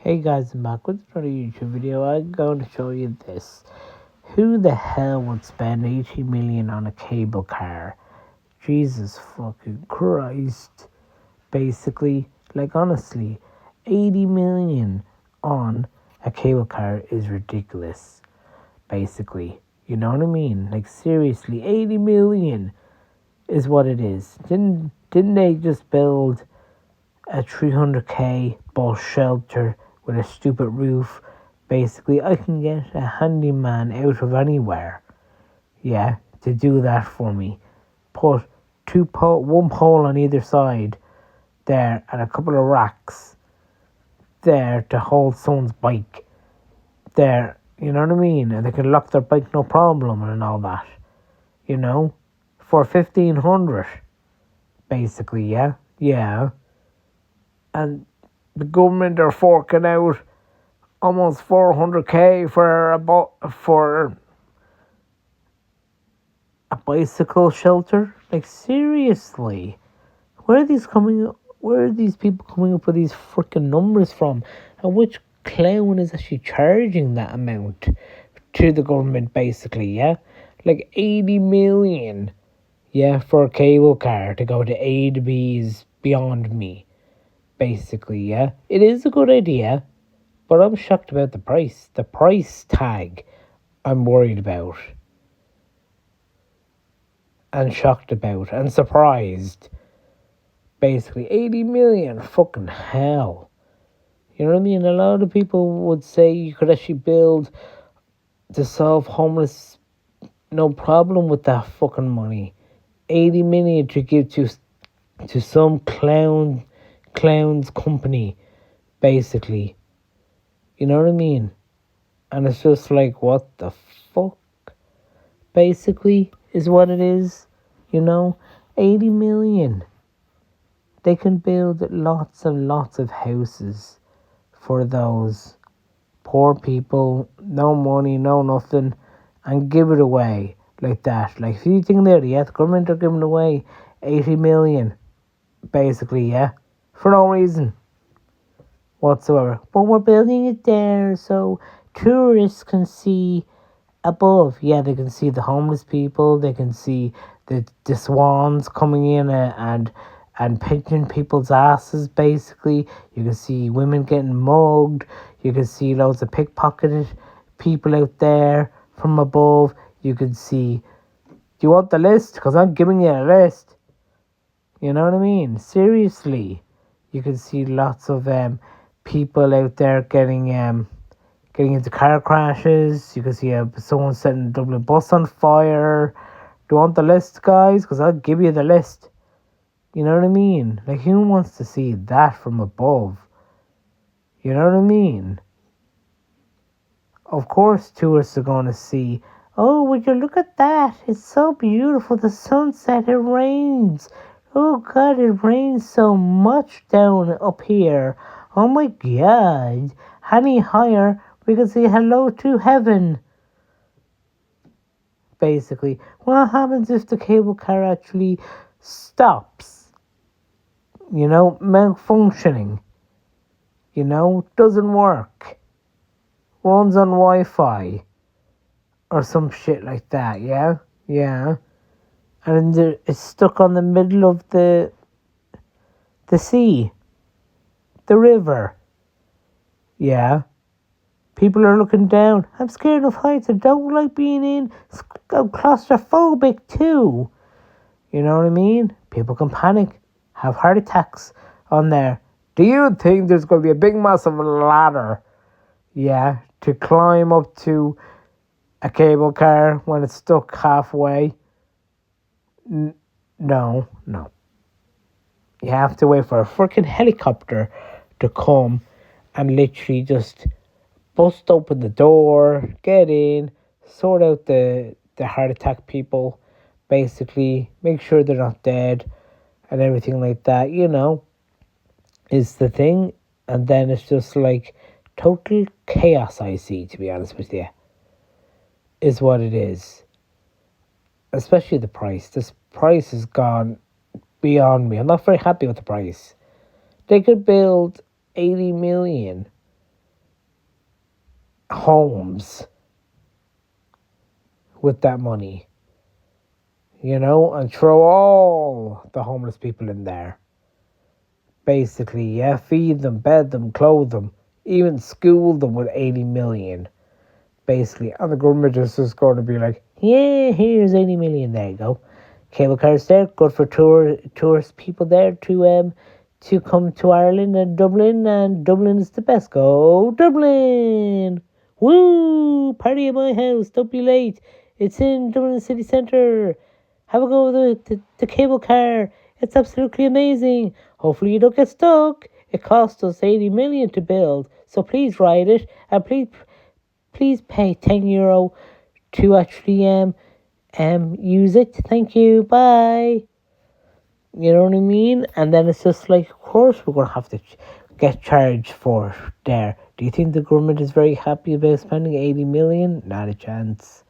Hey guys, I'm back with another YouTube video. I'm going to show you this. Who the hell would spend 80 million on a cable car? Jesus fucking Christ. Basically, honestly, 80 million on a cable car is ridiculous. Basically, you know what I mean? Seriously, 80 million is what it is. Didn't they just build a 300k bus shelter with a stupid roof? Basically, I can get a handyman out of anywhere, to do that for me. Put one pole on either side there and a couple of racks there to hold someone's bike there, you know what I mean? And they can lock their bike no problem and all that, for 1,500, basically, yeah. And the government are forking out almost 400k for a bicycle shelter. Seriously, where are these coming? Where are these people coming up with these freaking numbers from? And which clown is actually charging that amount to the government? Basically, 80 million, for a cable car to go to A to B is beyond me. Basically, it is a good idea, but I'm shocked about the price. The price tag, I'm worried about, and shocked about, and surprised. Basically, 80 million, fucking hell. You know what I mean? A lot of people would say you could actually build to solve homeless, no problem with that fucking money. 80 million to give to some clown's company, basically. You know what I mean? And it's just what the fuck? Basically, is what it is. 80 million. They can build lots and lots of houses for those poor people, no money, no nothing, and give it away like that. If you think about it, the government are giving away 80 million, basically, for no reason whatsoever. But we're building it there so tourists can see above. Yeah, they can see the homeless people, they can see the swans coming in and pinching people's asses, basically. You can see women getting mugged. You can see loads of pickpocketed people out there from above. You can see... Do you want the list? Because I'm giving you a list. You know what I mean? Seriously. You can see lots of people out there getting into car crashes. You can see someone setting a Dublin bus on fire. Do you want the list, guys? Because I'll give you the list. You know what I mean? Who wants to see that from above? You know what I mean? Of course, tourists are going to see, oh, would you look at that? It's so beautiful. The sunset, it rains. Oh, God, it rains so much down up here. Oh, my God. Any higher, we can say hello to heaven. Basically, what happens if the cable car actually stops? Malfunctioning. Doesn't work. Runs on Wi-Fi. Or some shit like that, yeah? And it's stuck on the middle of the sea. The river. Yeah. People are looking down. I'm scared of heights. I don't like being in. I'm claustrophobic too. You know what I mean? People can panic. Have heart attacks on there. Do you think there's going to be a big massive ladder, to climb up to a cable car when it's stuck halfway? No. You have to wait for a freaking helicopter to come and literally just bust open the door, get in, sort out the heart attack people, basically, make sure they're not dead and everything like that, is the thing. And then it's just total chaos, I see, to be honest with you, is what it is. Especially the price. This price has gone beyond me. I'm not very happy with the price. They could build 80 million homes with that money, and throw all the homeless people in there. Basically, yeah, feed them, bed them, clothe them, even school them with 80 million. Basically, and the government is just going to be like, yeah, here's 80 million, there you go. Cable cars there, good for tourist people there to come to Ireland and Dublin is the best. Go Dublin! Woo! Party at my house, don't be late. It's in Dublin city centre. Have a go with the cable car. It's absolutely amazing. Hopefully you don't get stuck. It cost us 80 million to build, so please ride it and please pay €10 to actually use it. Thank you. Bye. You know what I mean? And then it's just like, of course we're gonna have to get charged for it there. Do you think the government is very happy about spending 80 million? Not a chance.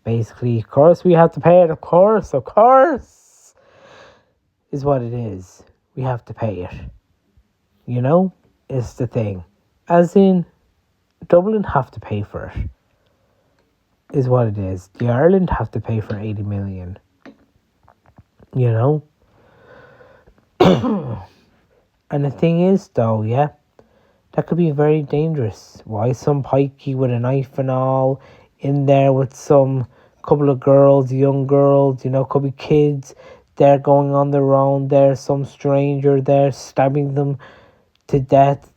Basically, of course we have to pay it. Of course, is what it is. We have to pay it. It's the thing. As in, Dublin have to pay for it. Is what it is. The Ireland have to pay for 80 million. And the thing is, though, yeah, that could be very dangerous. Why some pikey with a knife and all in there with some couple of girls, young girls, could be kids. They're going on their own. There's some stranger there stabbing them to death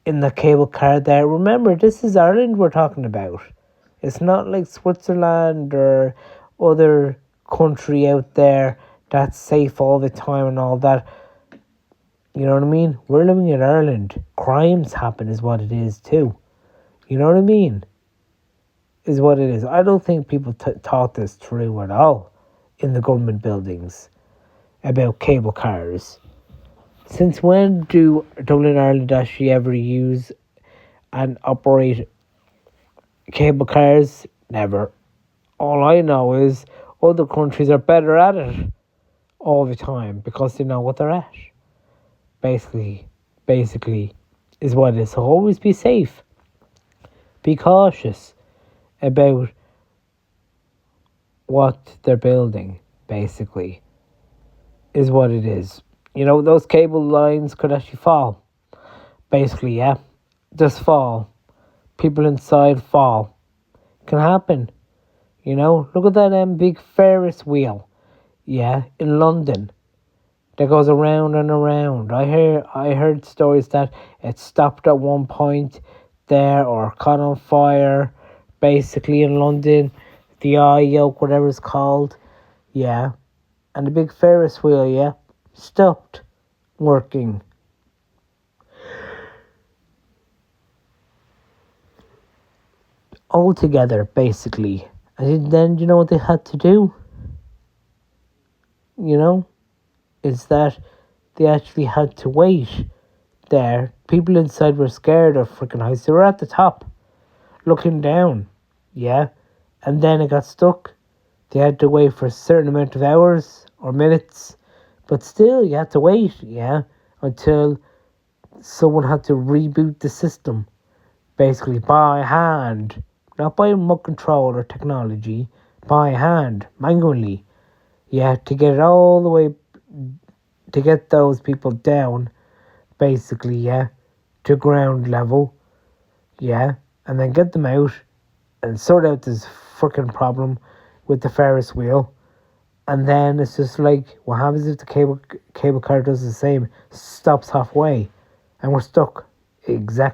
in the cable car there. Remember, this is Ireland we're talking about. It's not like Switzerland or other country out there that's safe all the time and all that. You know what I mean? We're living in Ireland. Crimes happen is what it is too. You know what I mean? Is what it is. I don't think people thought this through at all in the government buildings about cable cars. Since when do Dublin, Ireland actually ever use and operate cable cars? Never. All I know is other countries are better at it all the time because they know what they're at. Basically is what it is. So always be safe. Be cautious about what they're building, basically, is what it is. Those cable lines could actually fall. Basically, yeah. Just fall. People inside fall. Can happen. Look at that big Ferris wheel. Yeah, in London. That goes around and around. I heard stories that it stopped at one point there or caught on fire. Basically in London. The eye yoke, whatever it's called. Yeah. And the big Ferris wheel, yeah, stopped working. Altogether, basically. And then, you know what they had to do? Is that they actually had to wait there. People inside were scared of freaking heights. They were at the top, looking down. Yeah. And then it got stuck. They had to wait for a certain amount of hours or minutes. But still, you had to wait, yeah, until someone had to reboot the system. Basically, by hand. Not by remote control or technology. By hand, manually. Yeah, to get it all the way, to get those people down, basically, yeah, to ground level. Yeah, and then get them out and sort out this freaking problem with the Ferris wheel. And then it's just like, what happens if the cable car does the same? Stops halfway. And we're stuck. Exactly.